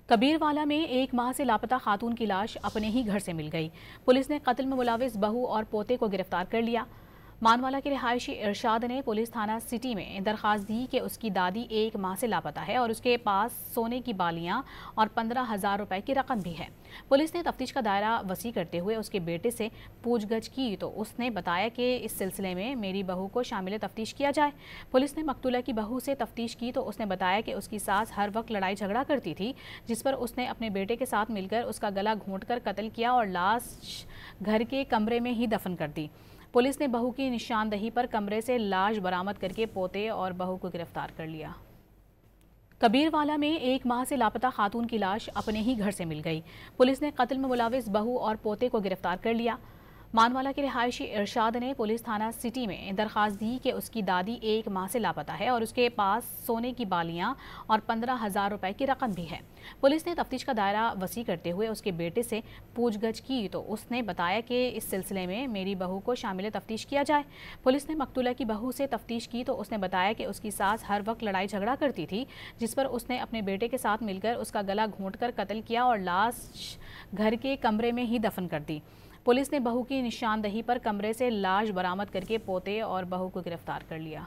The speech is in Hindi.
कबीरवाला में एक माह से लापता खातून की लाश अपने ही घर से मिल गई। पुलिस ने कत्ल में मुलविस बहू और पोते को गिरफ्तार कर लिया। मानवाला के रिहायशी इरशाद ने पुलिस थाना सिटी में दरखास्त दी कि उसकी दादी एक माह से लापता है और उसके पास सोने की बालियां और 15,000 रुपए की रकम भी है। पुलिस ने तफ्तीश का दायरा वसी करते हुए उसके बेटे से पूछगछ की तो उसने बताया कि इस सिलसिले में मेरी बहू को शामिल तफ्तीश किया जाए। पुलिस ने मकतूला की बहू से तफ्तीश की तो उसने बताया कि उसकी सास हर वक्त लड़ाई झगड़ा करती थी, जिस पर उसने अपने बेटे के साथ मिलकर उसका गला घोंटकर कत्ल किया और लाश घर के कमरे में ही दफन कर दी। पुलिस ने बहू की निशानदही पर कमरे से लाश बरामद करके पोते और बहू को गिरफ्तार कर लिया। कबीरवाला में एक माह से लापता खातून की लाश अपने ही घर से मिल गई। पुलिस ने कत्ल में मुलविस बहू और पोते को गिरफ्तार कर लिया। मानवाला के रिहायशी इरशाद ने पुलिस थाना सिटी में दरखास्त दी कि उसकी दादी एक माह से लापता है और उसके पास सोने की बालियां और 15,000 रुपए की रकम भी है। पुलिस ने तफ्तीश का दायरा वसी करते हुए उसके बेटे से पूछगछ की तो उसने बताया कि इस सिलसिले में मेरी बहू को शामिल तफ्तीश किया जाए। पुलिस ने मकतूला की बहू से तफ्तीश की तो उसने बताया कि उसकी सास हर वक्त लड़ाई झगड़ा करती थी, जिस पर उसने अपने बेटे के साथ मिलकर उसका गला घोंटकर कत्ल किया और लाश घर के कमरे में ही दफन कर दी। पुलिस ने बहू की निशानदही पर कमरे से लाश बरामद करके पोते और बहू को गिरफ्तार कर लिया।